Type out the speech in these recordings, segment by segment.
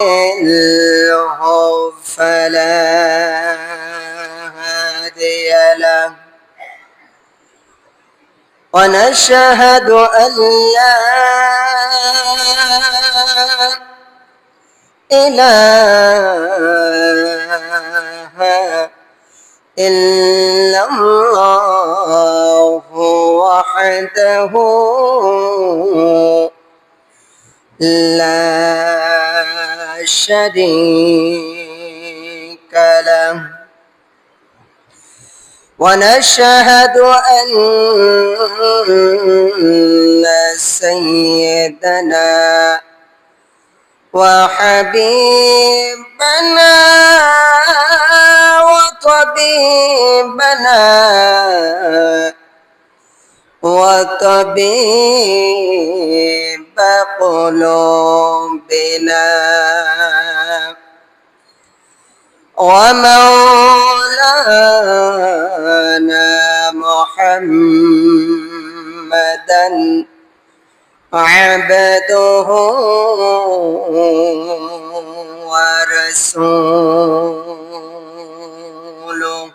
يضلله فلا هادي له ونشهد أن لا إله إلا الله وحده لا شريك له ونشهد أن سيدنا وحبيبنا وطبيب قلوبنا ومولانا محمدا عبده ورسوله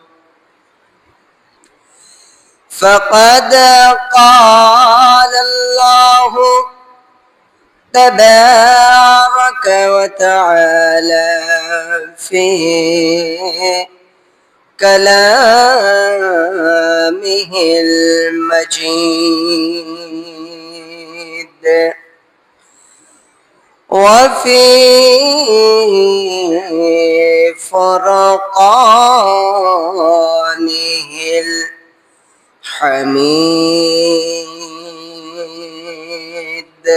فقد قال الله تبارك وتعالى في كلامه المجيد وفي فرقانه الحميد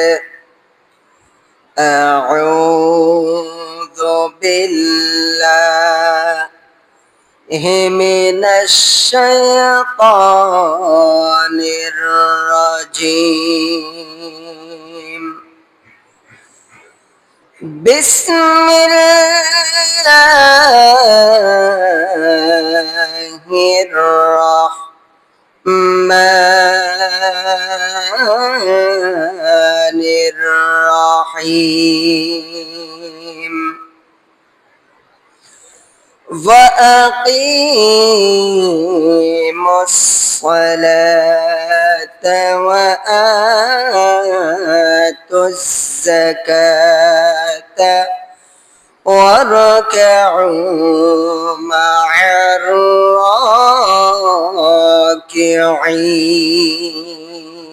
أعوذ بالله من الشيطان الرجيم بسم الله الرحمن الرحيم وأقيموا الصلاة وآتوا الزكاة واركعوا مع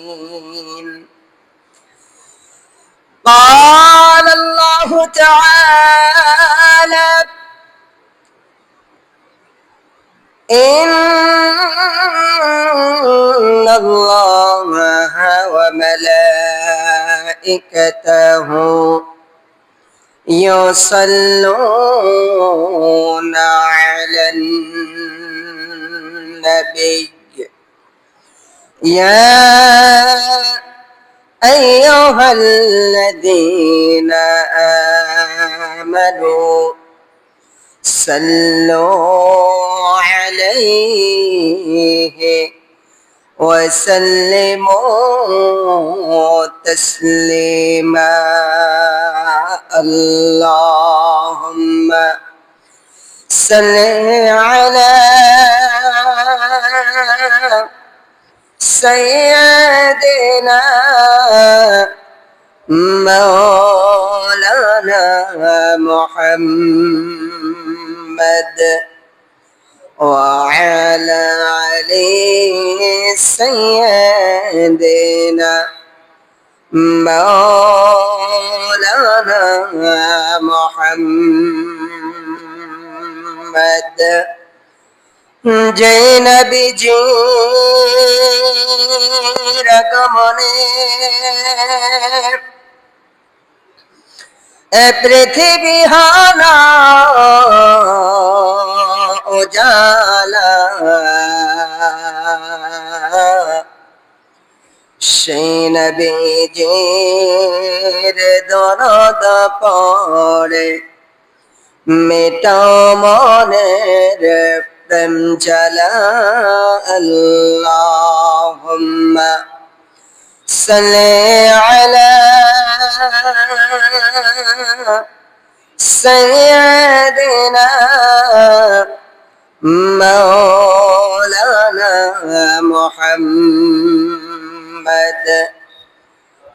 الراكعين قال الله تعالى إن الله وملائكته يصلون على النبي يا أيها الذين آمنوا صلوا عليه وسلموا تسليما اللهم صل على سيدنا مولانا محمد وعلى علي سيدنا مولانا محمد Jain busy रगमने पृथ्वी हाना उजाला शैन बीजेर दरद पड़े मेटाओ मनेर प्रेम जला अल्लाहुम्मा सल्ली अला سيدنا مولانا محمد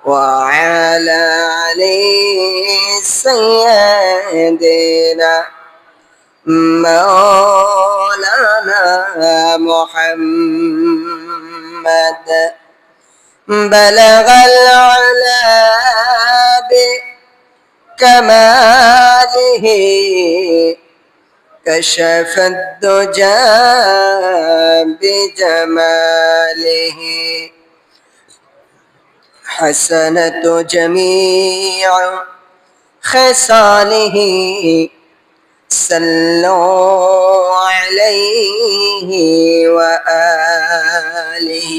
وعلى آله سيدنا مولانا محمد بلغ العلا بكماله كشف الدجى بجماله حسنة جميع خصاله صلوا عليه وآله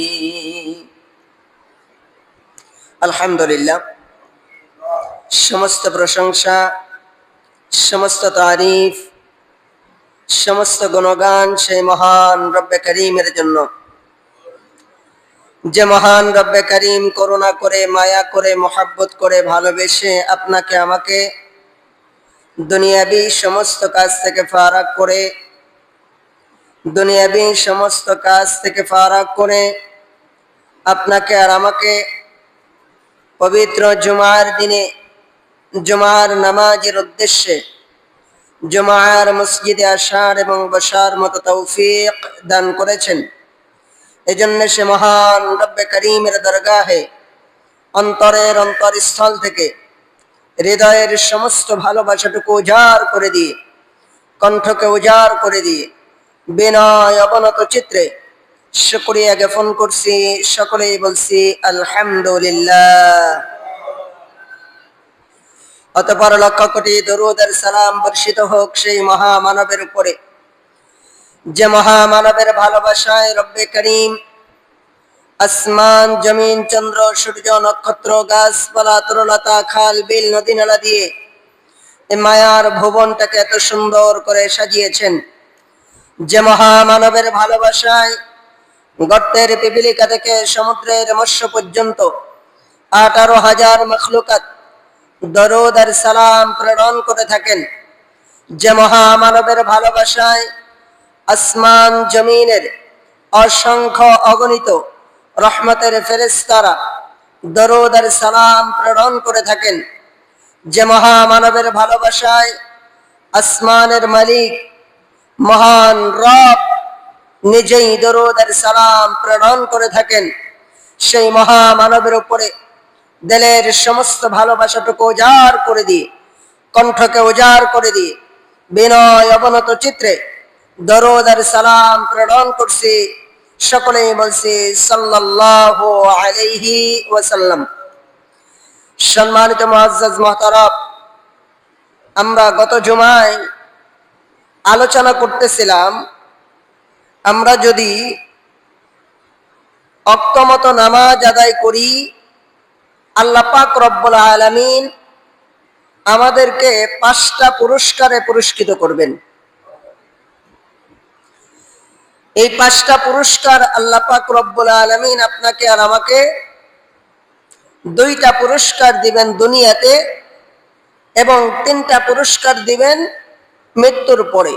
আলহামদুলিল্লাহ সমস্ত প্রশংসা সমস্ত তারিফ সমস্ত গুণগান সেই মহান রব্বে করিমের জন্য যে মহান রব্বে করিম করুণা করে মায়া করে মোহাব্বত করে ভালোবেসে আপনাকে আমাকে দুনিয়াবি সমস্ত কাজ থেকে ফারাক করে দুনিয়াবি সমস্ত কাজ থেকে ফারাক করে আপনাকে আর আমাকে পবিত্র জুমার দিনে জুমার নামাজের উদ্দেশ্যে জুমার মসজিদে আসার এবং বসার মতো তৌফিক দান করেছেন। এজন্য সে মহান রব্বে করিমের দরগাহে অন্তরের অন্তরস্থল থেকে হৃদয়ের সমস্ত ভালোবাসাটুকু উজাড় করে দিয়ে কণ্ঠকে উজাড় করে দিয়ে বিনয় অবনত চিত্রে শুকরিয়া জ্ঞাপন করছি। সকলেই বলছি আলহামদুলিল্লাহ। অতঃপর লক্ষ কোটি দরুদ আর সালাম বর্ষিত হোক সেই মহামানবের উপরে যে মহামানবের ভালোবাসায় রব্বে করিম আসমান জমিন চন্দ্র সূর্য নক্ষত্র গাছপালা তরুলতা খাল বিল নদী নালা দিয়ে এই মায়ার ভুবনটাকে এত সুন্দর করে সাজিয়েছেন। যে মহামানবের ভালোবাসায় গর্তের পিপিলিকা থেকে সমুদ্রের মৎস্য পর্যন্ত 18,000 মখলুকাত দরুদ আর সালাম প্রেরণ করে থাকেন। যে মহামানবের ভালোবাসায় আসমান জমিনের অসংখ্য অগণিত রহমতের ফেরেশতারা দরুদ আর সালাম প্রেরণ করে থাকেন। যে মহামানবের ভালোবাসায় আসমানের মালিক মহান রব নিজেই দরুদ আর সালাম প্রেরণ করে থাকেন। সেই মহামানবের উপরে দিলের সমস্ত ভালোবাসাটুকু উজাড় করে দিয়ে কণ্ঠকে উজাড় করে দিয়ে বিনয় অবনত চিত্রে দরুদ আর সালাম প্রেরণ করছি। সকলেই বলছি সাল্লাল্লাহু আলাইহি ওয়াসাল্লাম। সম্মানিত মুআজ্জাজ মুহতারাম, আমরা গত জুমায় আলোচনা করতেছিলাম আমরা যদি অক্তমত নামাজ আদায় করি আল্লাহ পাক রব্বুল আলামিন আমাদেরকে 5টা পুরস্কারে পুরস্কৃত করবেন। এই 5টা পুরস্কার আল্লাহ পাক রব্বুল আলামিন আপনাকে আর আমাকে 2টা পুরস্কার দিবেন দুনিয়াতে এবং 3টা পুরস্কার দিবেন মৃত্যুর পরে।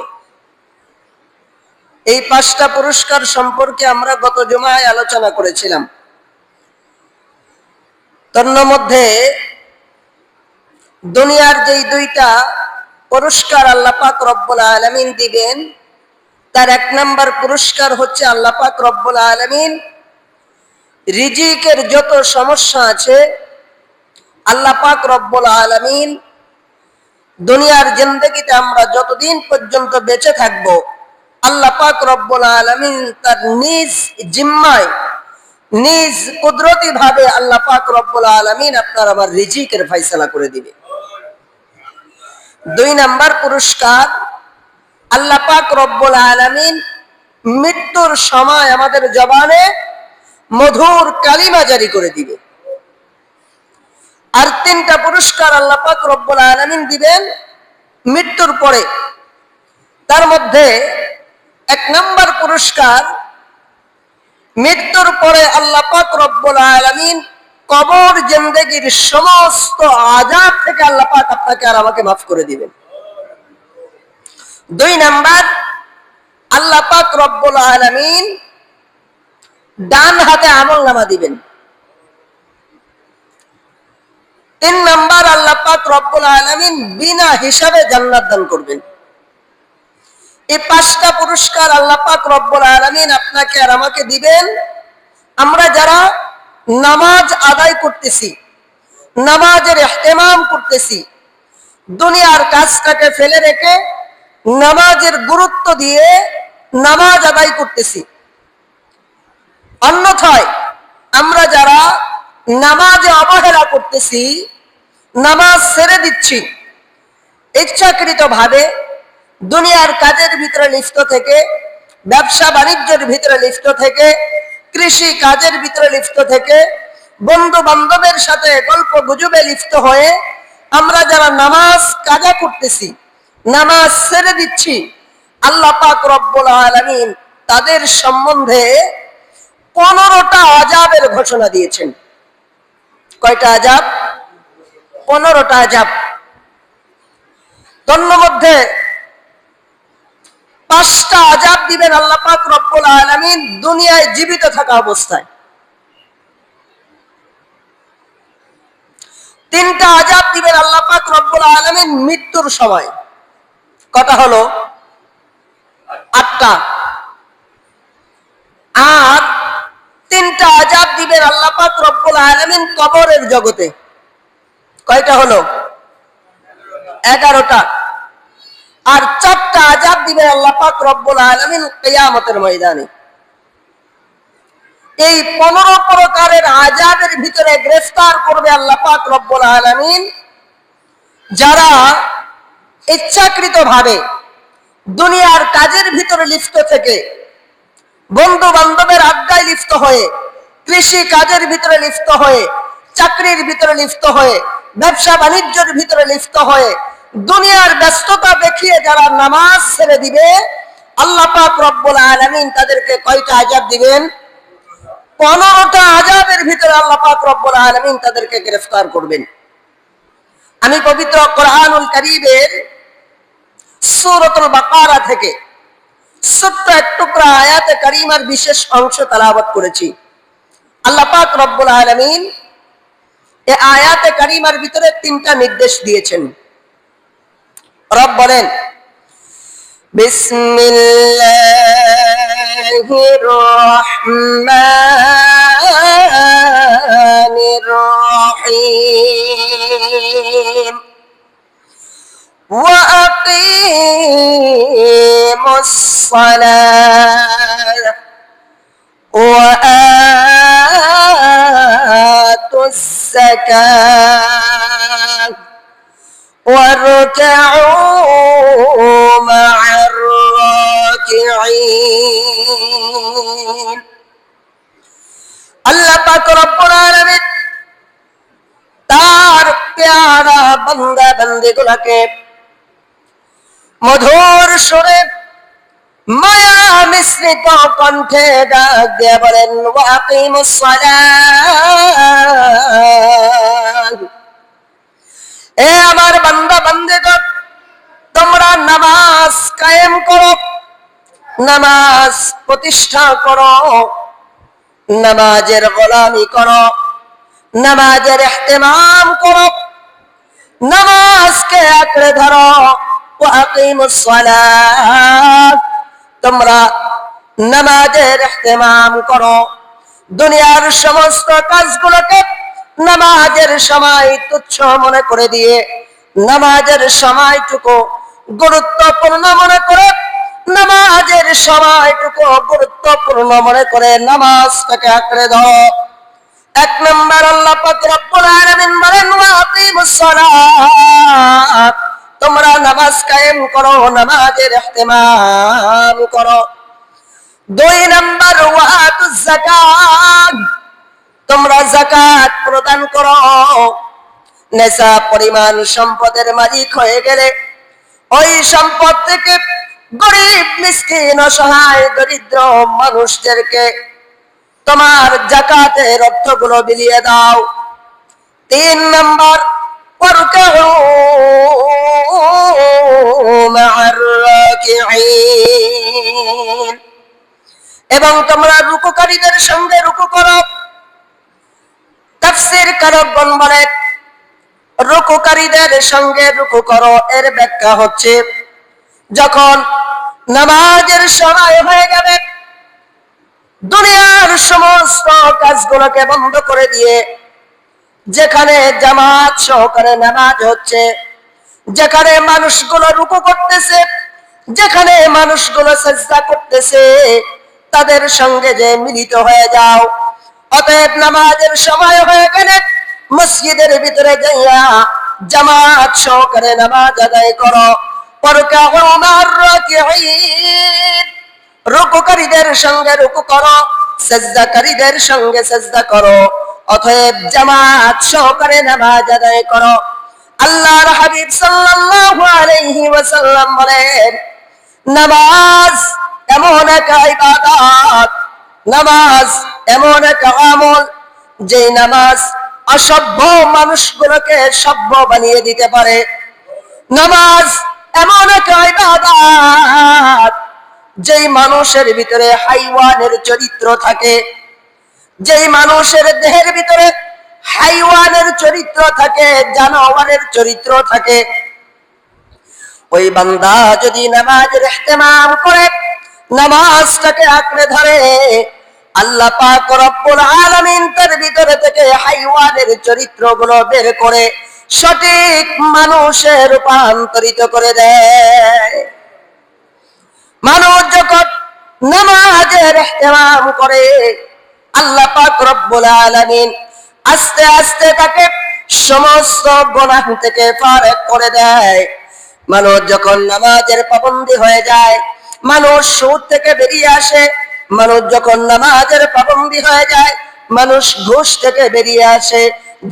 এই 5টা পুরস্কার সম্পর্কে আমরা গত জুমায় আলোচনা করেছিলাম। তন্মধ্যে দুনিয়ার যেই 2টা পুরস্কার আল্লাহ পাক রব্বুল আলামিন দিবেন তার 1 নম্বর পুরস্কার হচ্ছে আল্লাহ পাক রব্বুল আলামিন রিজিকের যত সমস্যা আছে আল্লাহ পাক রব্বুল আলামিন দুনিয়ার জিন্দেগিতে আমরা যতদিন পর্যন্ত বেঁচে থাকব আল্লাহ পাক রব্বুল আলামিন তার নিজ জিম্মায় নিজ কুদরতি ভাবে আল্লাহ পাক রব্বুল আলামিন আপনার আমার রিজিকের ফয়সালা করে দিবে। 2 নাম্বার পুরস্কার আল্লাহ পাক রব্বুল আলামিন মৃত্যুর সময় আমাদের জবানে মধুর কালিমা জারি করে দিবে। আর 3টা পুরস্কার আল্লাহ পাক রব্বুল আলামিন দিবেন মৃত্যুর পরে। তার মধ্যে 1 নম্বর পুরস্কার মৃত্যুর পরে আল্লাহ পাক রব্বুল আলামিন কবর জিন্দেগির সমস্ত আযাব থেকে আল্লাহ পাক আপনাকে আর আমাকে মাফ করে দিবেন। 2 নাম্বার, আল্লাহ পাক রব্বুল আলামিন ডান হাতে আমলনামা দিবেন। 3 নাম্বার, আল্লাহ পাক রব্বুল আলামিন বিনা হিসাবে জান্নাত দান করবেন। এই 5টা পুরস্কার আল্লাহ পাক রব্বুল আলামিন আপনাকে আর আমাকে দিবেন আমরা যারা নামাজ আদায় করতেছি, নামাজের ইহতিমাম করতেছি, দুনিয়ার কাজটাকে ফেলে রেখে নামাজের গুরুত্ব দিয়ে নামাজ আদায় করতেছি। অন্যথায় আমরা যারা নামাজে অবহেলা করতেছি, নামাজ ছেড়ে দিচ্ছি, ইচ্ছাকৃতভাবে দুনিয়ার কাজের ভিতরে লিপ্ত থেকে, ব্যবসা বাণিজ্যের ভিতরে লিপ্ত থেকে, কৃষি কাজের ভিতরে লিপ্ত থেকে, বন্ধু বান্ধবের সাথে গল্প গুজবে লিপ্ত হয়ে আমরা যারা নামাজ কাজা করতেছি, নামাজ ছেড়ে দিচ্ছি, আল্লাহ পাক রব্বুল আলামিন তাদের সম্বন্ধে 15টা আযাবের ঘোষণা দিয়েছেন। কয়টা আযাব? 15টা আযাব। তন্মধ্যে 5টা আযাব দিবেন আল্লাহ পাক রব্বুল আলামিন দুনিয়ায় জীবিত থাকা অবস্থায়। 3টা আযাব দিবেন আল্লাহ পাক রব্বুল আলামিন মৃত্যুর সময়। কটা হলো? 8টা। আর 3টা আযাব দিবেন আল্লাহ পাক রব্বুল আলামিন কবরের জগতে। কয়টা হলো? 11টা। আর 4টা আযাব দিবেন আল্লাহ পাক রব্বুল আলামিন কিয়ামতের ময়দানে। এই 15 প্রকারের আযাবের ভিতরে গ্রেফতার করবে আল্লাহ পাক রব্বুল আলামিন যারা ইচ্ছাকৃতভাবে দুনিয়ার কাজের ভিতরে লিপ্ত থেকে, বন্ধু বান্ধবের আড্ডায় লিপ্ত হয়ে, কৃষি কাজের ভিতরে লিপ্ত হয়ে, চাকরির ভিতরে লিপ্ত হয়ে, ব্যবসা বাণিজ্যের ভিতরে লিপ্ত হয়ে দুনিয়ার ব্যস্ততা দেখিয়ে যারা নামাজ ছেড়ে দিবে, আল্লাহ পাক রব্বুল আলামিন তাদেরকে কয়টা আযাব দিবেন? 15টা আযাবের ভিতরে আল্লাহ পাক রব্বুল আলামিন তাদেরকে গ্রেফতার করবেন। আমি পবিত্র কোরআনুল কারীমের সূরাতুল বাকারা থেকে ছোট্ট এক টুকরা আয়াতে কারিমার বিশেষ অংশ তেলাওয়াত করেছি। আল্লাহ পাক রব্বুল আলামিন এই আয়াতে কারিমার ভিতরে 3টা নির্দেশ দিয়েছেন। রব বলেন, বিসমিল্লাহির রহমানির রহিম وأقيموا الصلاة وآتوا الزكاة واركعوا مع الراكعين। আল্লাহ পাক রব্বুল আলামিন তার প্যারা বান্দা বান্দীগুলোকে মধুর সুরে মায়া মিশ্রিত কণ্ঠে ডাক দিয়ে বলেন, ওয়াকিমুস সালাত, এ আমার বান্দা বান্দীগণ, তোমরা নামাজ কায়েম করো, নামাজ প্রতিষ্ঠা করো, নামাজের গোলামি করো, নামাজের ইহতিমাম করো, নামাজকে আঁকড়ে ধরো। ওয়াকিমুস সালাত, তোমরা নামাজের ইহতিমাম করো, দুনিয়ার সমস্ত কাজগুলোকে নামাজের সময় তুচ্ছ মনে করে দিয়ে নামাজের সময়টুকু গুরুত্বপূর্ণ মনে করে, নামাজের সময়টুকু গুরুত্বপূর্ণ মনে করে নামাজটাকে আঁকড়ে ধরো। 1 নম্বর আল্লাহ পাক রব্বুল আলামিন বলেন, ওয়াকিমুস সালাত, তোমরা নামাজ কায়েম করো, নামাজের ইহতিমাম করো। 2 নম্বর ওয়াতুজ যাকাত, তোমরা যাকাত প্রদান করো। নেশা পরিমাণ সম্পদের মালিক হয়ে গেলে ওই সম্পদ থেকে গরিব মিসকিন অসহায় দরিদ্র মানুষদেরকে তোমার যাকাতের অর্থগুলো বিলিয়ে দাও। তিন নাম্বার ওয়ারকাউ মা'আর রাকিঈন, এবং তোমরা রুকুকারীদের সঙ্গে রুকু করো। তাফসীর কারকগণ বলেন রুকুকারীদের সঙ্গে রুকু করো এর ব্যাখ্যা হচ্ছে যখন নামাজের সময় হয়ে যাবে দুনিয়ার সমস্ত কাজগুলোকে বন্ধ করে দিয়ে যেখানে জামাত সহকারে নামাজ হচ্ছে, যেখানে মানুষগুলো রুকু করতেছে, যেখানে মানুষগুলো সিজদা করতেছে, তাদের সঙ্গে যে মিলিত হয়ে যাও। অতএব নামাজের সময় হয়ে গেলে মসজিদের ভিতরে যাইয়া জামাত সহকারে নামাজ আদায় করো। ওয়ারকাউ মা'আর রাকিঈন, রুকুকারীদের সঙ্গে রুকু করো, সিজদাকারীদের সঙ্গে সিজদা করো। অতএব জামাত সহকারে নামাজ আদায় করো। আল্লাহর হাবিব সাল্লাল্লাহু আলাইহি ওয়াসাল্লাম বলেন নামাজ এমন এক ইবাদত, নামাজ এমন এক আমল যে নামাজ অসভ্য মানুষগুলোকে সভ্য বানিয়ে দিতে পারে। নামাজ এমন এক ইবাদত যেই মানুষের ভিতরে হাইওয়ানের চরিত্র থাকে, যেই মানুষের দেহের ভিতরে হাইওয়ানের চরিত্র থাকে, জানোয়ারের চরিত্র থাকে, ওই বান্দা যদি নামাজের ইহতিমাম করে, নামাজটাকে আঁকড়ে ধরে, আল্লাহ পাক রব্বুল আলামিন তার ভিতরে থেকে হাইওয়ানের চরিত্রগুলো বের করে সঠিক মানুষে রূপান্তরিত করে দেয়। মানুষ যখন নামাজের ইহতিমাম করে আল্লাহ পাক রব্বুল আলামিন আস্তে আস্তে তাকে সমস্ত গুনাহ থেকে ফারেক করে দেয়। মানুষ যখন নামাজের পাবন্দী হয়ে যায়, মানুষ সুদ থেকে বেরিয়ে আসে। মানুষ যখন নামাজের পাবন্দী হয়ে যায়, মানুষ ঘুষ থেকে বেরিয়ে আসে,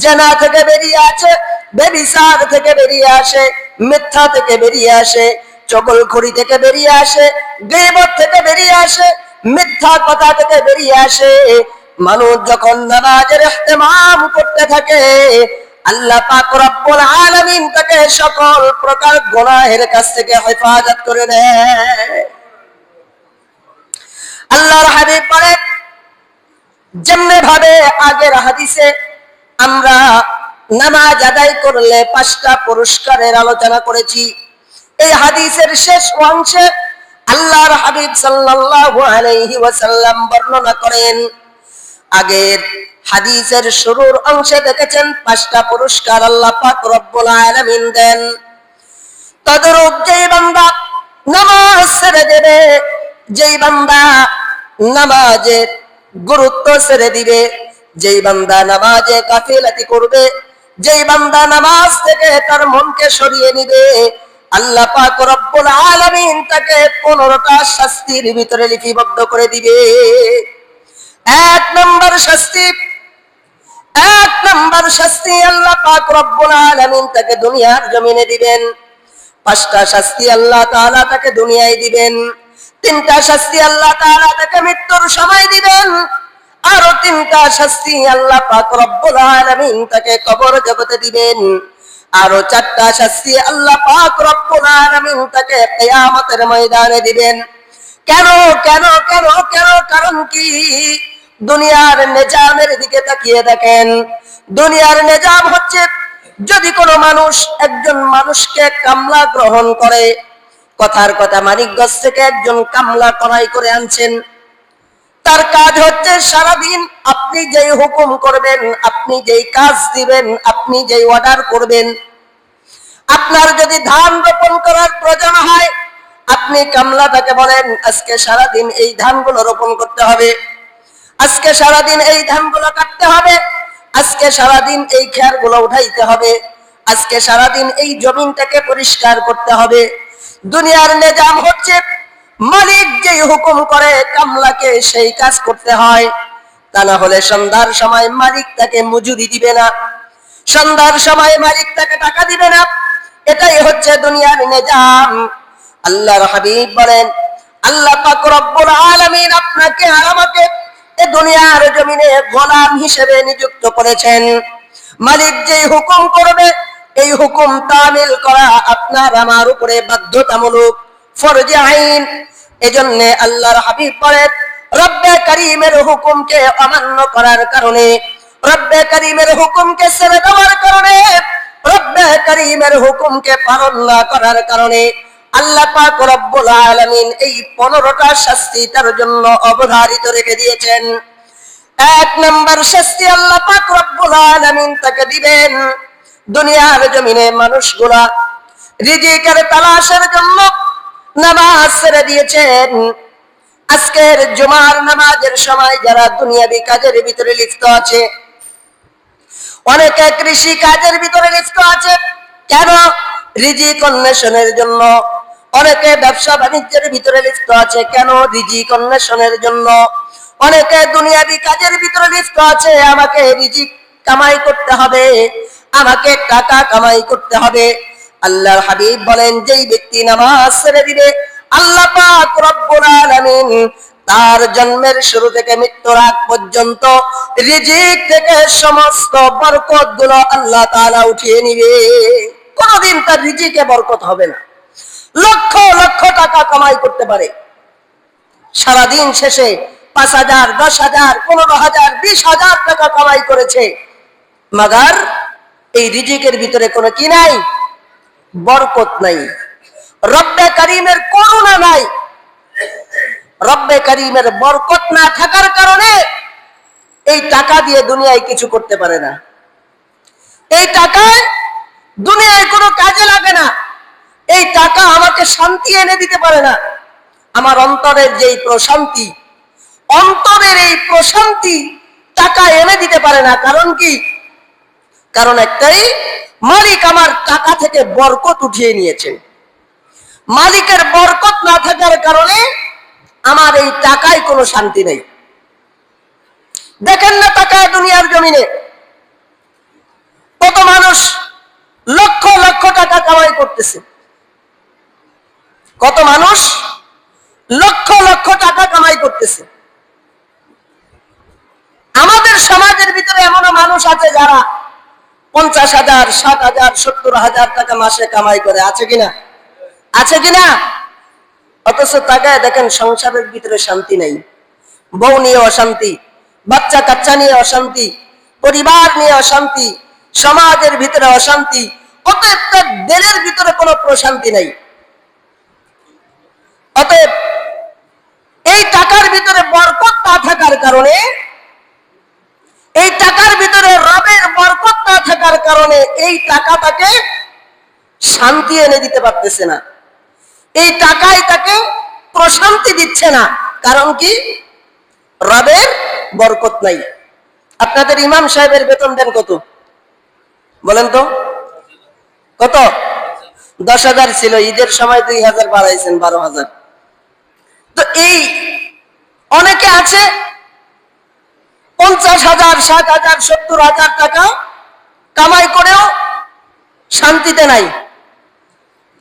জিনা থেকে বেরিয়ে আসে, ব্যভিচার থেকে বেরিয়ে আসে, মিথ্যা থেকে বেরিয়ে আসে, চগলখড়ি থেকে বেরিয়ে আসে, গীবত থেকে বেরিয়ে আসে, মিথ্যা কথা থেকে বেরিয়ে আসে। মানুষ যখন নামাজের ইহতিমাম করতে থাকে আল্লাহ পাক রব্বুল আলামিন তাকে সকল প্রকার গুনাহের কাছ থেকে হেফাজত করে নেয়। আল্লাহর হাবিব বলেন যেমনি ভাবে আগের হাদিসে আমরা নামাজ আদায় করলে 5টা পুরস্কারের আলোচনা করেছি, এই হাদিসের শেষ অংশে আল্লাহর হাবিব সাল্লাল্লাহু আলাইহি ওয়াসাল্লাম বর্ণনা করেন। আগের হাদিসের শুরুর অংশে দেখেছেন 5টা পুরস্কার আল্লাহ পাক রব্বুল আলামিন দেন। তদরূপ যেই বান্দা নামাজ ছেড়ে দেবে, যেই বান্দা নামাজের গুরুত্ব ছেড়ে দিবে, যেই বান্দা নামাজে গাফিলাতি করবে, যেই বান্দা নামাজ থেকে তার মনকে সরিয়ে নিবে, আল্লাহ পাক রব্বুল আলামিন তাকে 15টা শাস্তির ভিতরে লিপিবদ্ধ করে দিবে। এক নম্বর শাস্তি আল্লাহ পাক রব্বুল আলামিন তাকে দুনিয়ার জমিনে দিবেন। 5টা শাস্তি আল্লাহ তাআলা তাকে দুনিয়ায় দিবেন। 3টা শাস্তি আল্লাহ তাআলা তাকে মৃত্যুর সময় দিবেন। আরো 3টা শাস্তি আল্লাহ পাক রব্বুল আলামিন তাকে কবর জগতে দিবেন। আরো 4টা শাস্তি আল্লাহ পাক রব্বুল আলামিন তাকে কিয়ামতের ময়দানে দিবেন। কেন কেন কেন কেন কারণ কি? দুনিয়ার নিজামের দিকে তাকিয়ে দেখেন। দুনিয়ার নিজাম হচ্ছে যদি কোনো মানুষ একজন মানুষকে কামলা গ্রহণ করে, কথার কথা মানিকগঞ্জ থেকে একজন কামলা ক্রয় করে আনছেন, তার কাজ হচ্ছে সারাদিন আপনি যেই হুকুম করবেন, আপনি যেই কাজ দিবেন, আপনি যেই অর্ডার করবেন, আপনার যদি ধান রোপণ করার প্রয়োজন হয় আপনি কামলাটাকে বলেন আজকে সারাদিন এই ধানগুলো রোপণ করতে হবে, আজকে সারাদিন এই ধানগুলো কাটতে হবে, আজকে সারাদিন এই খেরগুলো উঠাইতে হবে, আজকে সারাদিন এই জমিনটাকে পরিষ্কার করতে হবে। দুনিয়ার নিজাম হচ্ছে মালিক যেই হুকুম করে কামলাকে সেই কাজ করতে হয়, তা না হলে সন্ধ্যার সময় মালিক তাকে মজুরি দিবে না, সন্ধ্যার সময় মালিক তাকে টাকা দিবে না। এটাই হচ্ছে দুনিয়ার নিজাম। আল্লাহর হাবিব বলেন আল্লাহ পাক রব্বুল আলামিন আপনাকে আর আমাকে এই দুনিয়ার জমিনে গোলাম হিসেবে নিযুক্ত করেছেন। মালিক যেই হুকুম করবে এই হুকুম তামিল করা আপনার আমার উপরে বাধ্যতামূলক, ফরজে আইন। এজন্য আল্লাহর হাবিব বলেন, রব্বে করিমের হুকুমকে অমান্য করার কারণে, রব্বে করিমের হুকুমকে ছেড়ে দেওয়ার কারণে, রব্বে করিমের হুকুমকে পালন না করার কারণে আল্লাহ পাক রব্বুল আলামিন এই 15টা শাস্তি তার জন্য অবধারিত রেখে দিয়েছেন। এক নাম্বার শাস্তি আল্লাহ পাক রব্বুল আলামিন তাকে দিবেন, দুনিয়ার জমিনে মানুষগুলা রিজিকের তালাশের জন্য নামাজ ছেড়ে দিয়েছেন। আজকের জুমার নামাজের সময় যারা দুনিয়াবি কাজের ভিতরে লিপ্ত আছে, অনেকে কৃষি কাজের ভিতরে লিপ্ত আছে, কেন? রিজিক অন্বেষণের জন্য। অনেকে ব্যবসা বাণিজ্যের ভিতরে লিপ্ত আছে, কেন? রিজিক অন্বেষণের জন্য। অনেকে দুনিয়াবি কাজের ভিতরে লিপ্ত আছে, আমাকে রিজিক কামাই করতে হবে, আমাকে টাকা কামাই করতে হবে। আল্লাহর হাবিব বলেন, যেই ব্যক্তি নামাজ ছেড়ে দিবে আল্লাহ পাক রব্বুল আলামিন তার জন্মের শুরু থেকে মৃত্যুর আগ পর্যন্ত রিজিক থেকে সমস্ত বরকত গুলো আল্লাহ তাআলা উঠিয়ে নিবে। কোনদিন তার রিজিকে বরকত হবে না। লক্ষ লক্ষ টাকা কামাই করতে পারে, সারাদিন শেষে 5,000, 10,000, 15,000, 20,000 টাকা কামাই করেছে, মাগার এই রিজিকের ভিতরে কোনো কি নাই? বরকত নাই, রব্বে করিমের করুণা নাই। রব্বে করিমের বরকত না থাকার কারণে এই টাকা দিয়ে দুনিয়ায় কিছু করতে পারে না, এই টাকায় দুনিয়ায় কোনো কাজে লাগে না, এই টাকা আমাকে শান্তি এনে দিতে পারে না। আমার অন্তরের যেই প্রশান্তি, অন্তরের এই প্রশান্তি টাকা এনে দিতে পারে না। কারণ কি? কারণ একটাই, মালিক আমার টাকা থেকে বরকত উঠিয়ে নিয়েছেন। মালিকের বরকত না থাকার কারণে আমার এই টাকায় কোনো শান্তি নেই। দেখেন না টাকায় দুনিয়ার জমিনে কত মানুষ লক্ষ লক্ষ টাকা কামাই করতেছে, কত মানুষ লক্ষ লক্ষ টাকা কামাই করতেছে। আমাদের সমাজের ভিতরে এমন মানুষ আছে যারা 50,000, 60,000, 70,000 টাকা মাসে কামাই করে, আছে কিনা? আছে কিনা? অথচ টাকায় দেখেন সংসারের ভিতরে শান্তি নেই, বউ নিয়ে অশান্তি, বাচ্চা কাচ্চা নিয়ে অশান্তি, পরিবার নিয়ে অশান্তি, সমাজের ভিতরে অশান্তি, অতএব তার দিলের ভিতরে কোনো প্রশান্তি নাই। অতএব এই টাকার ভিতরে বরকত না থাকার কারণে, এই টাকার ভিতরে রবের বরকত না থাকার কারণে এই টাকা তাকে শান্তি এনে দিতে পারতেছে না, এই টাকাই তাকে প্রশান্তি দিচ্ছে না। কারণ কি? রবের বরকত নাই। আপনাদের ইমাম সাহেবের বেতন দেন কত বলেন তো? কত? 10,000 ছিল, ঈদের সময় 2,000 বাড়াইছেন, 12,000। তো এই অনেকে আছে 50,000, 60,000, 70,000 টাকা কামাই করেও শান্তিতে নাই।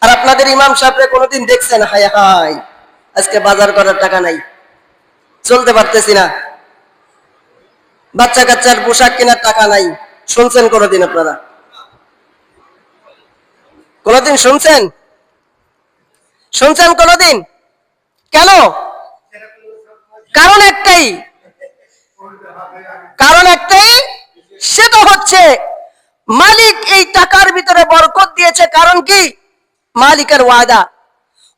আর আপনাদের ইমাম সাহেবরে কোনোদিন দেখছেন, হায় হায় আজকে বাজার করার টাকা নাই, চলতে পারতেছি না, বাচ্চা কাচ্চার পোশাক কেনার টাকা নাই? শুনছেন কোনোদিন আপনারা? কোনোদিন শুনছেন? শুনছেন কোনোদিন? কেন? কারণ একটাই, কারণ একটাই, সেটা হচ্ছে মালিক এই টাকার ভিতরে বরকত দিয়েছে। কারণ কি? মালিকের ওয়াদা,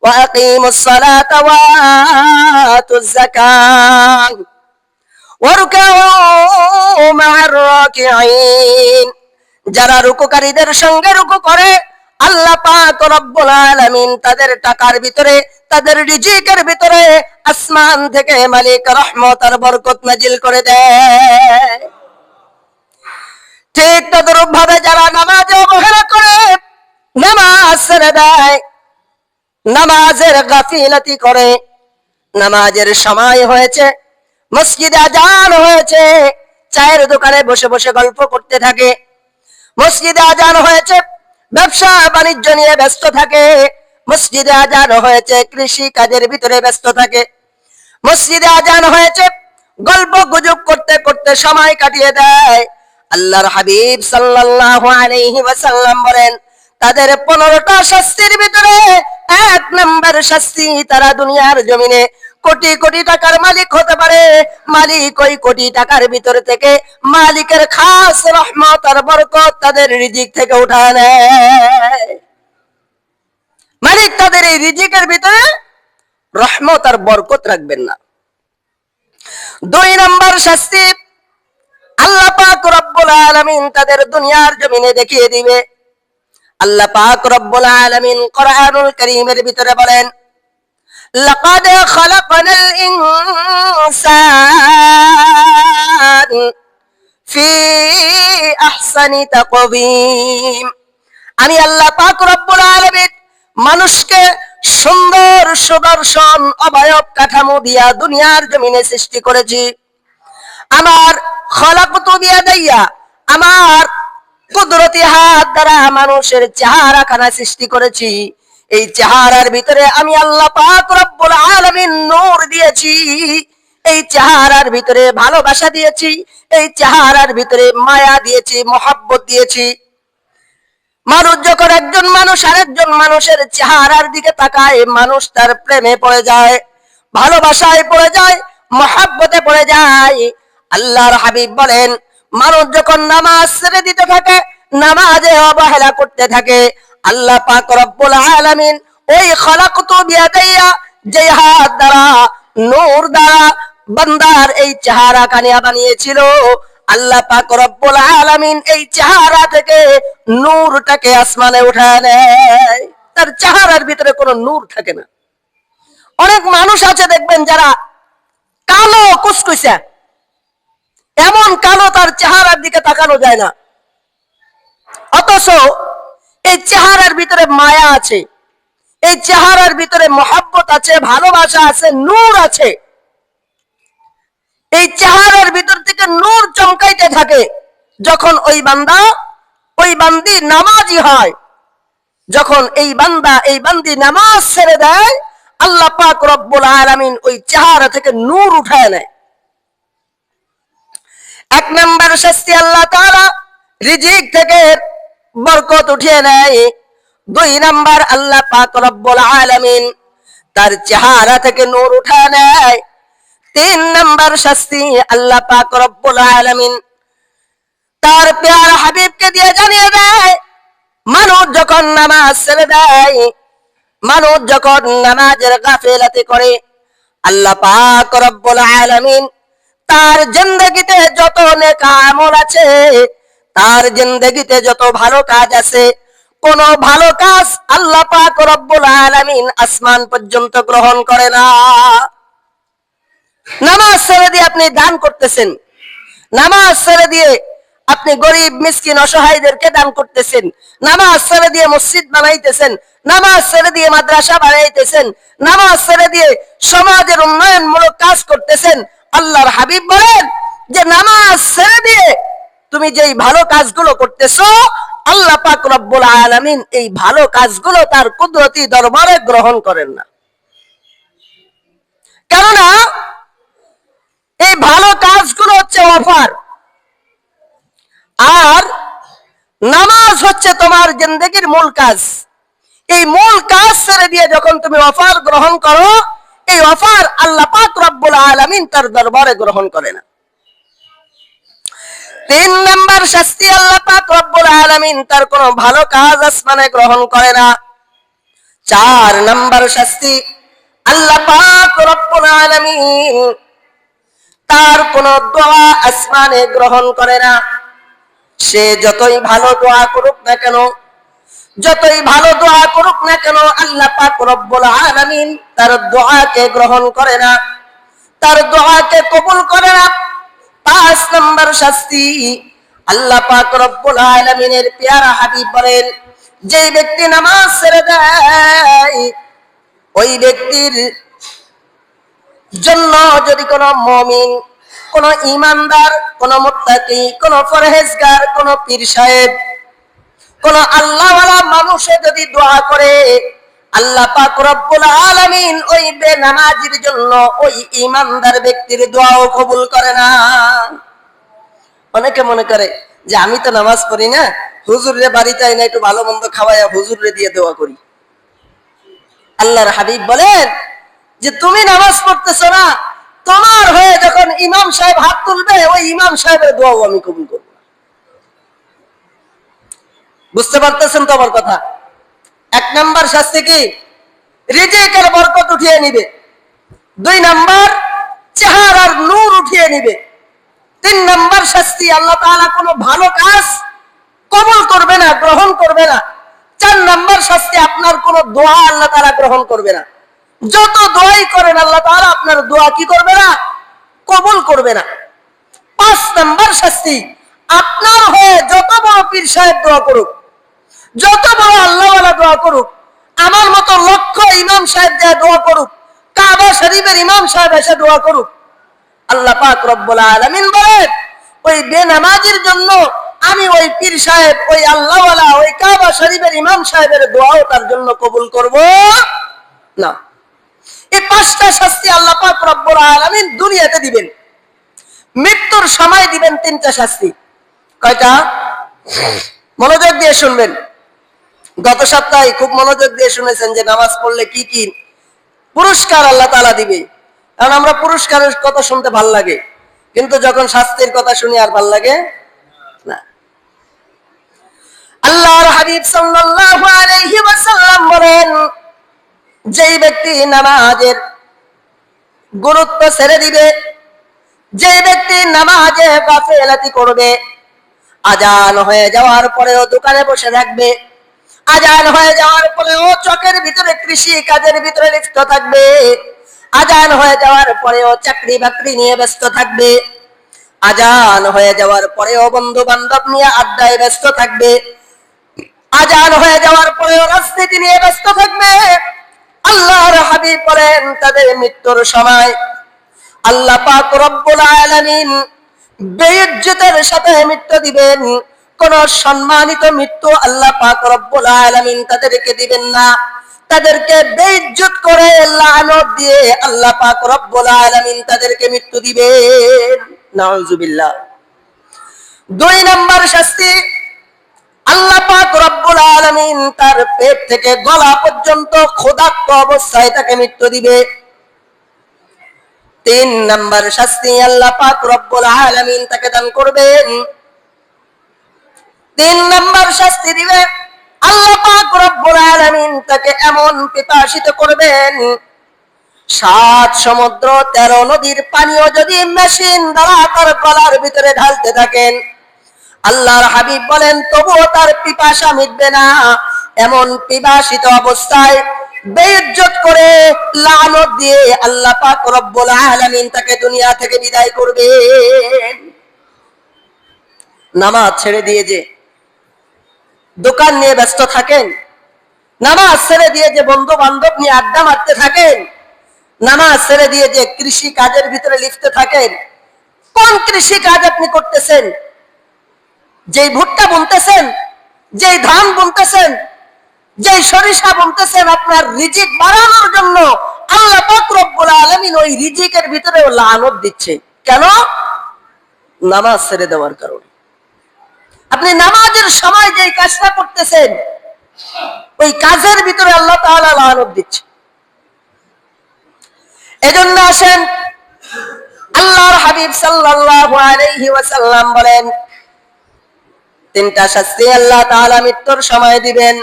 ওয়াকিমুস সালাতা ওয়া আতুজ যাকাত ওয়ারকাউ মা'আর রাকিঈন। যারা রুকুকারীদের সঙ্গে রুকু করে আল্লাহ পাক রব্বুল আলামিন তাদের টাকার ভিতরে, তাদের রিজিকের ভিতরে আসমান থেকে মালিক রহমত আর বরকত নাজিল করে দেয়। ঠিক তদরূপ ভাবে যারা নামাজে অবহেলা করে, নামাজ ছেড়ে দেয়, নামাজের গাফিলাতি করে, নামাজের সময় হয়েছে, মসজিদে আজান হয়েছে, চায়ের দোকানে বসে বসে গল্প করতে থাকে, মসজিদে আজান হয়েছে, ব্যবসা বাণিজ্য নিয়ে ব্যস্ত থাকে, মসজিদে আজান হয়েছে, কৃষি কাজের ভিতরে ব্যস্ত থাকে, মসজিদে আজান হয়েছে, গল্প গুজব করতে করতে সময় কাটিয়ে দেয়। আল্লাহর হাবিব সাল্লাল্লাহু আলাইহি ওয়াসাল্লাম বলেন, তাদের 15টা শাস্তির ভিতরে 1 নাম্বার শাস্তি, তারা দুনিয়ার জমিনে কোটি কোটি টাকার মালিক হতে পারে, মালিক ওই কোটি টাকার ভিতর থেকে মালিকের খাস রহমত আর বরকত তাদের রিজিক থেকে উঠায় নেয়। মালিক তাদের এই রিজিকের ভিতরে রহমত আর বরকত রাখবেন না। 2 নাম্বার শাস্তি, আল্লাহ পাক রব্বুল আলামিন তাদের দুনিয়ার জমিনে দেখিয়ে দিবে। আল্লাহ পাক রব্বুল আলামিন কোরআনুল কারীমের ভিতরে বলেন, লাকাদ খালাকনাল ইনসান ফি আহসানি তাকওয়িম। আমি আল্লাহ পাক রব্বুল আলামিন মানুষকে সুন্দর সুদর্শন অবয়ব কাঠামো দিয়া দুনিয়ার জমিনে সৃষ্টি করেছি। আমার খলাকতু বিয়াদাইয়া, আমার কুদরতি হাত দ্বারা মানুষের চেহারাখানা সৃষ্টি করেছি। এই চেহারার ভিতরে আমি আল্লাহ পাক রব্বুল আলামিন নূর দিয়েছি, এই চেহারার ভিতরে ভালোবাসা দিয়েছি, এই চেহারার ভিতরে মায়া দিয়েছি, মহব্বত দিয়েছি। মানুষ যখন একজন মানুষ আরেকজন মানুষের চেহারার দিকে তাকায়, মানুষ তার প্রেমে পড়ে যায়, ভালোবাসায় পড়ে যায়, মহব্বতে পড়ে যায়। আল্লাহর হাবিব বলেন, মানুষ যখন নামাজ ছেড়ে দিতে থাকে, নামাজে অবহেলা করতে থাকে, আল্লাহ পাক রব্বুল আলামিন ওই খলাকতু বিয়াদাইয়া, যে হাত দ্বারা নূর দ্বারা বান্দার এই চেহারা কানিয়া বানিয়েছিল, আল্লাহ পাক রব্বুল আলামিন এই চেহারা থেকে নূরটাকে আসমানে উঠায় নেয়। তার চেহারার ভিতরে কোনো নূর থাকে না। অনেক মানুষ আছে দেখবেন যারা কালো কুচকুচে, এমন কালো তার চেহারার দিকে তাকানো যায় না, অথচ এই চেহারার ভিতরে মায়া আছে, এই চেহারার ভিতরে মহব্বত আছে, ভালোবাসা আছে, নূর আছে। এই চেহারার ভিতর থেকে নূর চমকাইতে থাকে। যখন ওই বান্দা ওই বান্দি নামাজি হয়, যখন এই বান্দা এই বান্দি নামাজ ছেড়ে দেয়, আল্লাহ পাক রব্বুল আলামিন ওই চেহারা থেকে নূর উঠায় নেয়। 1 নাম্বার শাস্তি, আল্লাহ তাআলা রিজিক থেকে বরকত উঠিয়ে নেয়। 2 নাম্বার, আল্লাহ পাক রব্বুল আলামিন তার চেহারা থেকে নূর উঠায় নেয়। 3 নাম্বার শাস্তি, আল্লাহ পাক রব্বুল আলামিন তার প্যারা হাবিবকে দিয়ে জানিয়ে দেয়, মানুষ যখন নামাজ ছেড়ে দেয়, মানুষ যখন নামাজের গাফিলাতি করে, আল্লাহ পাক রব্বুল আলামিন তার জিন্দেগিতে যত নেক আমল আছে, তার জিন্দেগিতে যত ভালো কাজ আছে, কোন ভালো কাজ আল্লাহ পাক রব্বুল আলামিন আসমান পর্যন্ত গ্রহণ করে না। নামাজ ছেড়ে দিয়ে আপনি দান করতেছেন, নামাজ ছেড়ে দিয়ে আপনি গরিব মিসকিন অসহায়দেরকে দান করতেছেন, নামাজ ছেড়ে দিয়ে মসজিদ বানাইতেছেন, নামাজ ছেড়ে দিয়ে মাদ্রাসা বানাইতেছেন, নামাজ ছেড়ে দিয়ে সমাজের উন্নয়নমূলক কাজ করতেছেন। আল্লাহর হাবিব বলেন যে নামাজ ছেড়ে দিয়ে তুমি যেই ভালো কাজগুলো করতেছো, আল্লাহ পাক রব্বুল আলামিন এই ভালো কাজগুলো তার কুদরতি দরবারে গ্রহণ করেন না। কেননা এই ভালো কাজগুলো হচ্ছে অফার, আর নামাজ হচ্ছে তোমার জিন্দেগির মূল কাজ। এই মূল কাজ ছেড়ে দিয়ে যখন তুমি অফার গ্রহণ করো, এই অফার আল্লাহ পাক রব্বুল আলামিন তার দরবারে গ্রহণ করে না। 3 নাম্বার শাস্তি, আল্লাহ পাক রব্বুল আলামিন তার কোনো ভালো কাজ আসমানে গ্রহণ করে না। 4 নাম্বার শাস্তি, আল্লাহ পাক রব্বুল আলামিন তার কোন দোয়া আসমানে গ্রহণ করে না। সে যতই ভালো দোয়া করুক না কেন, যতই ভালো দোয়া করুক না কেন, আল্লাহ পাক রব্বুল আলামিন তার দোয়াকে গ্রহণ করে না, তার দোয়াকে কবুল করে না। 5 নাম্বার শাস্তি, আল্লাহ পাক রব্বুল আলামিনের প্যারা হাবিব বলেন, যে ব্যক্তি নামাজ ছেড়ে দেয়, ওই ব্যক্তির জন্য যদি কোনো মুমিন, কোন ঈমানদার, কোন মুত্তাকি, কোন পরহেজগার, কোন পীর সাহেব, কোন আল্লাহওয়ালা মানুষে যদি দোয়া করে, আল্লাহ পাক রব্বুল আলামিন ওই বেনামাজির জন্য ওই ঈমানদার ব্যক্তির দোয়াও কবুল করে না। অনেকে মনে করে যে আমি তো নামাজ পড়ি না, হুজুরে বাড়িতে না একটু ভালো মন্দ খাওয়াইয়া হুজুরে দিয়ে দোয়া করি। আল্লাহর হাবিব বলেন যে তুমি নামাজ পড়তেছো না, তোমার হয়ে যখন ইমাম সাহেব হাত তুলবে ওই ইমাম সাহেবের দোয়াও আমি কবুল করব। বুঝতে পারতেছেন তো আমার কথা? এক নাম্বার শাস্তি কি? রিজিকের বরকত উঠিয়ে নিবে। দুই নাম্বার চেহারার নূর উঠিয়ে নিবে। তিন নাম্বার শাস্তি, আল্লাহ তাআলা কোনো ভালো কাজ কবুল করবে না, গ্রহণ করবে না। চার নাম্বার শাস্তি, আপনার কোনো দোয়া আল্লাহ তাআলা গ্রহণ করবে না। যত দোয়াই করেন আল্লাহ তাআলা আপনার দোয়া কি করবে না? কবুল করবে না। পাঁচ নাম্বার শাস্তি, আপনার হয়ে যত বড় পীর সাহেব দোয়া করুক, যত বড় আল্লাহওয়ালা দোয়া করুক, আমার মতো লক্ষ ইমাম সাহেব যা দোয়া করুক, কাবা শরীফের ইমাম সাহেব এসে দোয়া করুক, আল্লাহ পাক রব্বুল আলামিন বলেন ওই বেনামাজির জন্য আমি ওই পীর সাহেব, ওই আল্লাহওয়ালা, ওই কাবা শরীফের ইমাম সাহেবের দোয়াও তার জন্য কবুল করব না। এই পাঁচটা শাস্তি আল্লাহ পাক রব্বুল আলামিন দুনিয়াতে দিবেন। মৃত্যুর সময় দিবেন তিনটা শাস্তি। কয়টা? মনোযোগ দিয়ে শুনবেন। গত সপ্তাহে খুব মনোযোগ দিয়ে শুনেছেন যে নামাজ পড়লে কি কি পুরস্কার আল্লাহ তাআলা দিবে। কারণ আমরা পুরস্কারের কথা শুনতে ভাল লাগে, কিন্তু যখন শাস্তির কথা শুনি আর ভাল লাগে না। আল্লাহর হাবিব সাল্লাল্লাহু আলাইহি ওয়াসাল্লাম বলেন, যেই ব্যক্তি নামাজের গুরুত্ব ছেড়ে দিবে, যে ব্যক্তি নামাজে গাফেলাতি করবে, আজান হয়ে যাওয়ার পরেও দোকানে বসে থাকবে, আজান হয়ে যাওয়ার পরেও চকের ভিতরে কৃষি কাজের ভিতরে লিপ্ত থাকবে, আজান হয়ে যাওয়ার পরেও চাকরি বাকরি নিয়ে ব্যস্ত থাকবে, আজান হয়ে যাওয়ার পরেও বন্ধু বান্ধব নিয়ে আড্ডায় ব্যস্ত থাকবে, আজান হয়ে যাওয়ার পরেও রাজনীতি নিয়ে ব্যস্ত থাকবে, আল্লাহর হাবিব বলেন তাদের মৃত্যুর সময় আল্লাহ পাক রব্বুল আলামিন বেইজ্জতের সাথে মৃত্যু দিবেন। কোন সম্মানিত মৃত্যু আল্লাহ পাক রব্বুল আলামিন তাদেরকে দিবেন না, তাদেরকে বেইজ্জত করে লানত দিয়ে আল্লাহ পাক রব্বুল আলামিন তাদেরকে মৃত্যু দিবেন। নাউজুবিল্লাহ। দুই নাম্বার শাস্তি, আল্লাহ পাক রব্বুল আলামিন তার পেট থেকে গলা পর্যন্ত ক্ষুধার্ত অবস্থায় তাকে মৃত্যু দিবে। তিন নাম্বার শাস্তি, আল্লাহ পাক রব্বুল আলামিন তাকে দান করবেন। তিন নাম্বার শাস্তি দিবে আল্লাহ পাক রব্বুল আলামিন তাকে এমন পিপাসিত করবেন, 7 সমুদ্র 13 নদীর পানিও যদি মেশিন দ্বারা তার গলার ভিতরে ঢালতে থাকেন, আল্লাহর হাবিব বলেন তবুও তার পিপাসা মিটবে না। এমন পিপাসিত অবস্থায় বেইজ্জত করে লানত দিয়ে আল্লাহ পাক রব্বুল আলামিন তাকে দুনিয়া থেকে বিদায় করবেন। নামাজ ছেড়ে দিয়ে যে দোকান নিয়ে ব্যস্ত থাকেন, নামাজ ছেড়ে দিয়ে যে বন্ধু বান্ধব নিয়ে আড্ডা মারতে থাকেন, নামাজ ছেড়ে দিয়ে যে কৃষি কাজের ভিতরে লিপ্ত থাকেন, কোন কৃষি কাজ আপনি করতেছেন? যেই ভুট্টা বুনতেছেন, যেই ধান বুনতেছেন, যেই সরিষা বুনতেছেন, আপনার রিজিক বাড়ানোর জন্য আল্লাহ পাক রব্বুল আলামিন ওই রিজিকের ভিতরে লানত দিচ্ছে। কেন? নামাজ ছেড়ে দেওয়ার কারণে। আপনি নামাজের সময় যেই কাজটা করতেছেন ওই কাজের ভিতরে আল্লাহ তাআলা লানত দিচ্ছে। এজন্য আসেন আল্লাহর হাবিব সাল্লাল্লাহু আলাইহি ওয়াসাল্লাম বলেন তিনটা শাস্তি আল্লাহ তাআলা মৃত্যুর সময় দিবেন।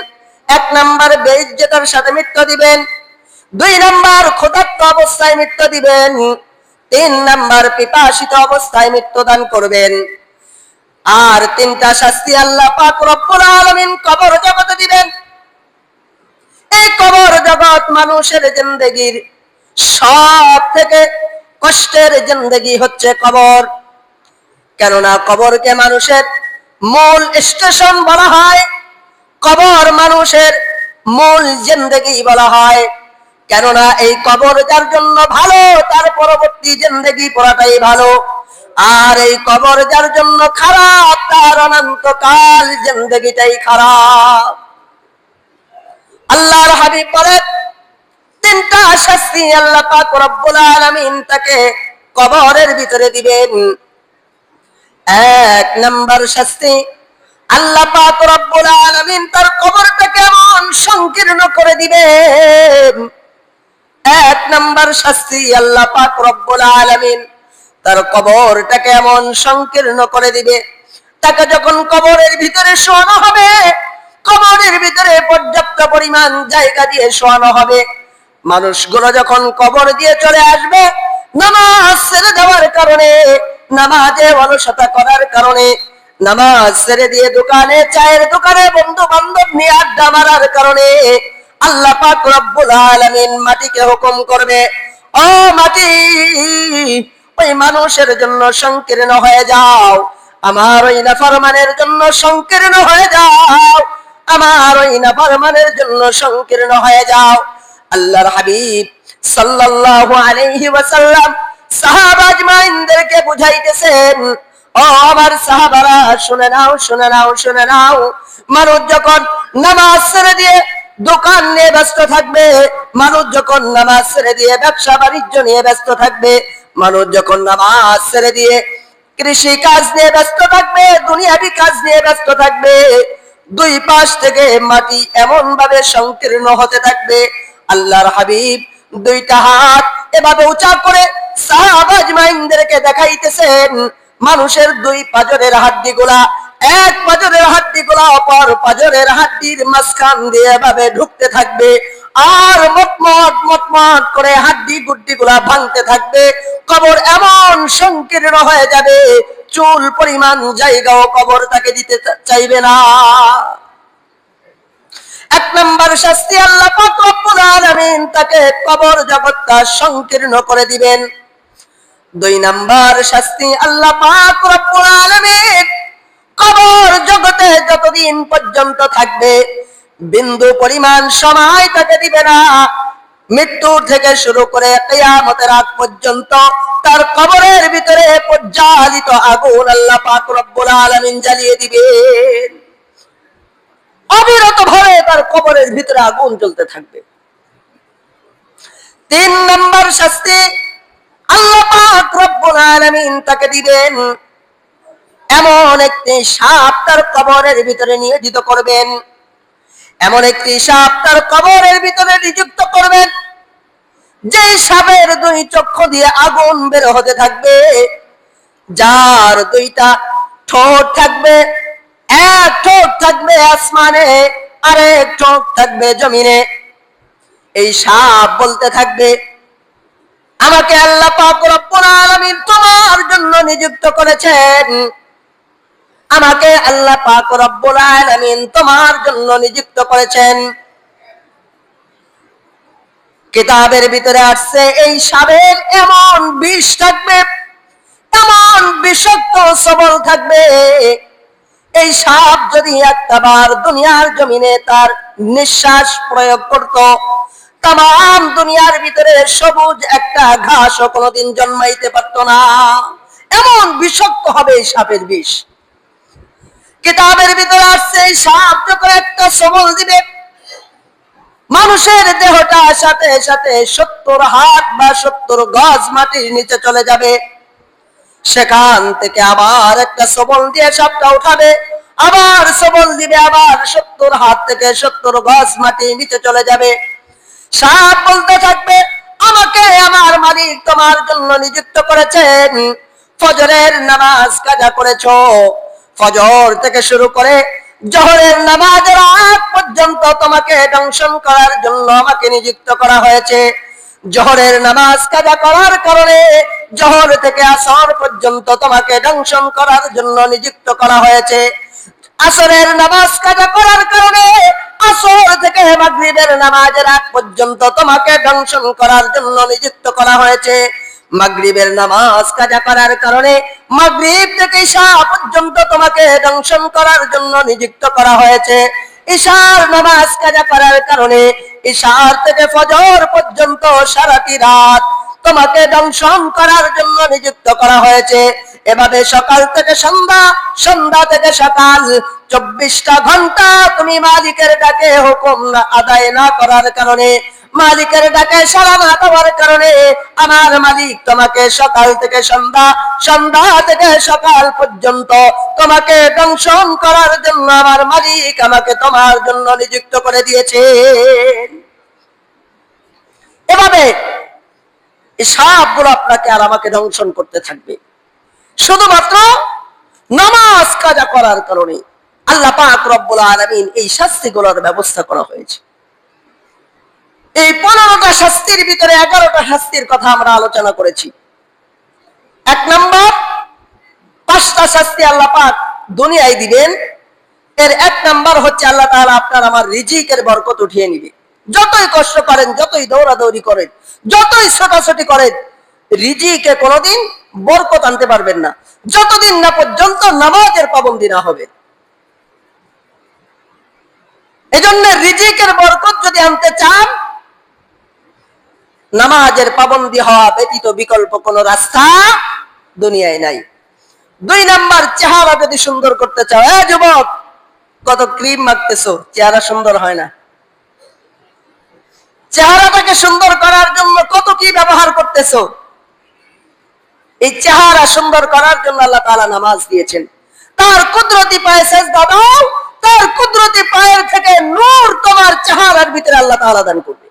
এক নাম্বার বেইজ্জতের সাথে মৃত্যু দিবেন, দুই নাম্বার ক্ষুধার্ত অবস্থায় মৃত্যু দিবেন, তিন নাম্বার পিপাসিত অবস্থায় মৃত্যু দান করবেন। আর তিনটা শাস্তি আল্লাহ পাক রব্বুল আলামিন কবর জগতে দিবেন। এই কবর জগৎ মানুষের জিন্দেগির সব থেকে কষ্টের জিন্দেগি হচ্ছে কবর। কেননা কবরকে মানুষের মূল স্টেশন বলা হয়, কবর মানুষের মূল জিন্দেগি বলা হয়। কেননা এই কবর যার জন্য ভালো তার পরবর্তী জিন্দেগি পুরাটাই ভালো, আর এই কবর যার জন্য খারাপ তার অনন্তকাল জিন্দেগিটাই খারাপ। আল্লাহর হাবিব বলেন তিনটা শাস্তি আল্লাহ পাক রব্বুল আলামিন তাকে কবরের ভিতরে দিবেন। এক নাম্বার শাস্তি, আল্লাহ পাক রব্বুল আলামিন তার কবরটাকে এমন সংকীর্ণ করে দিবেন। এক নাম্বার শাস্তি, আল্লাহ পাক রব্বুল আলামিন তার কবরটাকে এমন সংকীর্ণ করে দিবে, তাকে যখন কবরের ভিতরে শোয়ানো হবে, কবরের ভিতরে পর্যাপ্ত পরিমাণ জায়গা দিয়ে শোয়ানো হবে, মানুষগুলো যখন কবর দিয়ে চলে আসবে, নামাজ ছেড়ে দেওয়ার কারণে, নামাজে অলসতা করার কারণে, নামাজ ছেড়ে দিয়ে দোকানে, চায়ের দোকানে বন্ধু বান্ধব নিয়ে আড্ডা মারার কারণে আল্লাহ পাক রব্বুল আলামিন মাটিকে হুকুম করবে, ও মাটি, ওই মানুষের জন্য সংকীর্ণ হয়ে যাও, আমার ওই নাফরমানের জন্য সংকীর্ণ হয়ে যাও, আমার ওই নাফরমানের জন্য সংকীর্ণ হয়ে যাও। আল্লাহর হাবিব সাল্লাল্লাহু আলাইহি ওয়াসাল্লাম সাহাবা আজমাইনদেরকে বুঝাইতেছেন, ও আমার সাহাবারা, শুনে নাও, শুনে নাও, শুনে নাও, মানুষ যখন নামাজ ছেড়ে দিয়ে দোকান নিয়ে ব্যস্ত থাকবে, মানুষ যখন নামাজ ছেড়ে দিয়ে ব্যবসা বাণিজ্য নিয়ে ব্যস্ত থাকবে, মানুষ যখন নামাজ ছেড়ে দিয়ে কৃষি কাজ নিয়ে ব্যস্ত থাকবে, দুনিয়াবি কাজ নিয়ে ব্যস্ত থাকবে, দুই পাশ থেকে মাটি এমন ভাবে সংকীর্ণ হতে থাকবে, আল্লাহর হাবিব দুইটা হাত এভাবে উঁচা করে সাহাবা আজমাইনদেরকে দেখাইতেছেন, মানুষের দুই পাজরের হাড্ডিগুলা, এক পাজরের হাড্ডিগুলা অপর পাজরের হাড্ডির মাঝখান দিয়ে এভাবে ঢুকতে থাকবে, আর মটমট মটমট করে হাড্ডি গুড্ডিগুলা ভাঙতে থাকবে, কবর এমন সংকীর্ণ হয়ে যাবে, চুল পরিমাণ জায়গাও কবর তাকে দিতে চাইবে না। এক নম্বর শাস্তি, আল্লাহ পাক রব্বুল আলামিন তাকে কবর জগৎটা সংকীর্ণ করে দিবেন। দুই নাম্বার শাস্তি, আল্লাহ পাক রব্বুল আলামিন কবর জগতে যতদিন পর্যন্ত থাকবে বিন্দু পরিমাণ সময় তাকে দিবে না, মৃত্যু থেকে শুরু করে কিয়ামতের আগ পর্যন্ত তার কবরের ভিতরে প্রজ্বালিত আগুন আল্লাহ পাক রব্বুল আলামিন জ্বালিয়ে দিবেন, অবিরত ভাবে তার কবরের ভিতরে আগুন জ্বলতে থাকবে। তিন নম্বর শাস্তি, আল্লাহ পাক রব্বুল আলামিন তাকে দিবেন এমন একটি সাপ তার কবরের ভিতরে নিয়োজিত করবেন, এমন একটি সাপ তার কবরের ভিতরে নিযুক্ত করবেন, যে সাপের দুই চক্ষু দিয়ে আগুন বের হতে থাকবে, যার দুইটা ঠোঁট থাকবে, এক ঠোঁট থাকবে আসমানে, আরেক ঠোঁট থাকবে জমিনে। এই সাপ বলতে থাকবে, আমাকে আল্লাহ পাক রব্বুল আলামিন তোমার জন্য নিযুক্ত করেছেন, আমাকে আল্লাহ পাক রব্বুল আলামিন তোমার জন্য নিযুক্ত করেছেন। কিতাবের ভিতরে আসছে এই সাপের এমন বিষ থাকবে, এমন বিষাক্ত সবল থাকবে, এই সাপ যদি একটাবার দুনিয়ার জমিনে তার নিঃশ্বাস প্রয়োগ করত, তাম দুনিয়ার ভিতরে সবুজ একটা ঘাসও কোনোদিন জন্মাইতে পারত না, এমন বিষাক্ত হবে এই সাপের বিষ। কিতাবের ভিতরে আসছে এই সাপ যখন একটা সবল দিবে, মানুষের দেহটা সাথে সাথে 70 হাত বা 70 গজ মাটির নিচে চলে যাবে, সেখান থেকে আবার একটা সবল দিয়ে সাপটা উঠাবে, আবার সবল দিবে, আবার 70 হাত থেকে 70 গজ মাটির নিচে চলে যাবে। সাপ বলতে থাকবে, আমাকে আমার মালিক তোমার জন্য নিযুক্ত করেছেন, ফজরের নামাজ কাজা করেছো, ফজর থেকে শুরু করে জোহরের নামাজের আগ পর্যন্ত তোমাকে দংশন করার জন্য আমাকে নিযুক্ত করা হয়েছে। জোহরের নামাজ কাজা করার কারণে জোহর থেকে আসর পর্যন্ত তোমাকে দংশন করার জন্য নিযুক্ত করা হয়েছে। আসরের নামাজ কাজা করার কারণে আসর থেকে মাগরিবের নামাজের আগ পর্যন্ত তোমাকে দংশন করার জন্য নিযুক্ত করা হয়েছে। মাগরিবের নামাজ কাজা করার কারণে মাগরিব থেকে ঈশা পর্যন্ত তোমাকে দংশন করার জন্য নিযুক্ত করা হয়েছে। ঈশার নামাজ কাজা করার কারণে ঈশার থেকে ফজর পর্যন্ত সারাটি রাত তোমাকে দংশন করার জন্য নিযুক্ত করা হয়েছে। এভাবে সকাল থেকে সন্ধ্যা, সন্ধ্যা থেকে সকাল 24টা ঘন্টা তুমি মালিকের ডাকে হুকুম আদায় না করার কারণে মালিকের ডাকে সাড়া না দেওয়ার কারণে আমার মালিক তোমাকে সকাল থেকে সন্ধ্যা, সন্ধ্যা থেকে সকাল পর্যন্ত তোমাকে দংশন করার জন্য আমার মালিক আমাকে তোমার জন্য নিযুক্ত করে দিয়েছেন। এভাবে এই সবগুলো আপনাকে আর আমাকে দংশন করতে থাকবে শুধুমাত্র নামাজ কাজা করার কারণে। আল্লাহ পাক রব্বুল আলামিন এই শাস্তিগুলোর ব্যবস্থা করা হয়েছে। এই 15টা শাস্তির ভিতরে 11টা শাস্তির কথা আমরা আলোচনা করেছি। 1 নম্বর, 5টা শাস্তি আল্লাহ পাক দুনিয়ায় দিবেন। এর 1 নম্বর হচ্ছে আল্লাহ তাআলা আপনার আমার রিজিকের বরকত উঠিয়ে নিবে। যতই কষ্ট করেন, যতই দৌড়াদৌড়ি করেন, যতই ছোটাছুটি করেন, রিজিকে কোনোদিন বরকত আনতে পারবেন না যতদিন না পর্যন্ত নামাজের পাবন্দি না হবে। এজন্য রিজিকের বরকত যদি আনতে চান, নামাজের পাবন্দি হওয়া ব্যতীত বিকল্প কোনো রাস্তা দুনিয়ায় নাই। 2 নম্বর, চেহারা যদি সুন্দর করতে চাও, যুবক কত ক্রিম মাখতেছো, চেহারা সুন্দর হয় না। চেহারাটাকে সুন্দর করার জন্য কত কি ব্যবহার করতেছো। এই চেহারা সুন্দর করার জন্য আল্লাহ তাআলা নামাজ দিয়েছেন। তার কুদরতি পায়ে সিজদা দাও, তার কুদরতি পায়ের থেকে নূর তোমার চেহারার ভিতরে আল্লাহ তাআলা দান করবে।